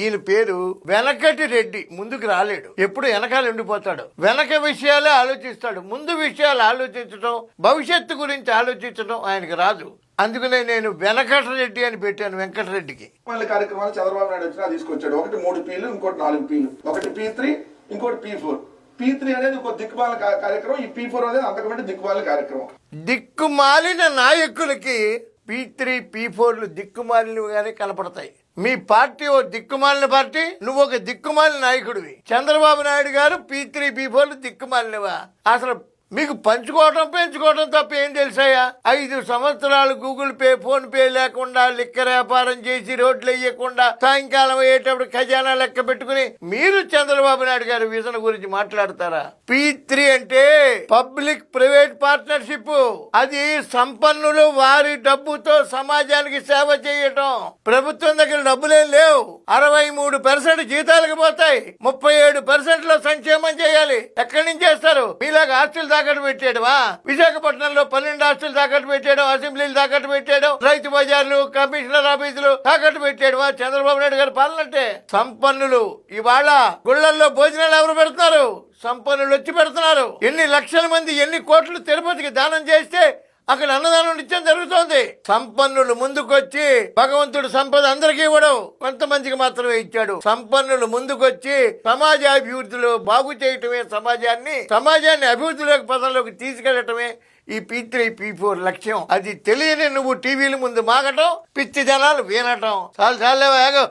ఈయన పేరు వెనకటి రెడ్డి. ముందుకు రాలేడు, ఎప్పుడు వెనకాల ఉండిపోతాడు. వెనక విషయాలే ఆలోచిస్తాడు, ముందు విషయాలు ఆలోచించడం, భవిష్యత్తు గురించి ఆలోచించడం ఆయనకు రాదు. అందుకనే నేను వెంకటరెడ్డి అని పెట్టాను. వెంకటరెడ్డికి మళ్ళీ కార్యక్రమాలు చంద్రబాబు నాయుడు వచ్చినా తీసుకొచ్చాడు. ఒకటి 3 Pలు, ఇంకోటి 4 Pలు, ఒకటి P3, ఇంకోటి P4. P3 అనేది ఒక దిక్కుమాల కార్యక్రమం, ఈ P4 అనేది అంతకంటే దిక్కుమాల కార్యక్రమం. దిక్కుమాలిన నాయకులకి P3, P4లు దిక్కుమాలినగానే కనపడతాయి. మీ పార్టీ ఓ దిక్కుమాలిన పార్టీ, నువ్వు ఒక దిక్కుమాలిన నాయకుడివి. చంద్రబాబు నాయుడు గారు P3, P4లు దిక్కుమాలినవా? అసలు మీకు పంచుకోవటం పెంచుకోవటం తప్ప ఏం తెలుసాయా? 5 సంవత్సరాలు గూగుల్ పే, ఫోన్ పే లేకుండా, లిక్కర్ వ్యాపారం చేసి, రోడ్లు వేయకుండా, సాయంకాలం అయ్యేటప్పుడు ఖజానా లెక్క పెట్టుకుని మీరు చంద్రబాబు నాయుడు గారి విజన్ గురించి మాట్లాడతారా? P3 అంటే పబ్లిక్ ప్రైవేట్ పార్ట్నర్షిప్. అది సంపన్నులు వారి డబ్బుతో సమాజానికి సేవ చేయటం. ప్రభుత్వం దగ్గర డబ్బులేం లేవు. 63% జీతాలకు పోతాయి, 37% లో సంక్షేమం చేయాలి. ఎక్కడి నుంచి చేస్తారు? మీలాగా ఆస్తులు తాకట్టు పెట్టేయడమా? విశాఖపట్నంలో 12 ఆస్తులు తాకట్టు పెట్టేయడం, అసెంబ్లీలు తాకట్టు పెట్టేయడం, రైతు బజార్లు, కమిషనర్ ఆఫీసులు తాకట్టు పెట్టేయడమా చంద్రబాబు నాయుడు గారి పాలన అంటే? సంపన్నులు ఇవాళ గుళ్ళల్లో భోజనాలు ఎవరు పెడుతున్నారు? సంపన్నులు వచ్చి పెడుతున్నారు. ఎన్ని లక్షల మంది, ఎన్ని కోట్లు తిరుపతికి దానం చేస్తే అక్కడ అన్నదానం నిత్యం జరుగుతోంది. సంపన్నులు ముందుకొచ్చి, భగవంతుడు సంపద అందరికీ ఇవ్వడం, కొంతమందికి మాత్రమే ఇచ్చాడు. సంపన్నులు ముందుకొచ్చి సమాజ అభివృద్ధిలో బాగు చేయటమే, సమాజాన్ని అభివృద్ధిలోకి పదంలోకి తీసుకెళ్లటమే ఈ P3, P4 లక్ష్యం. అది తెలియని నువ్వు టీవీల ముందు మాగటం, పిచ్చి జనాలు వినటం. చాలు చాలేవా?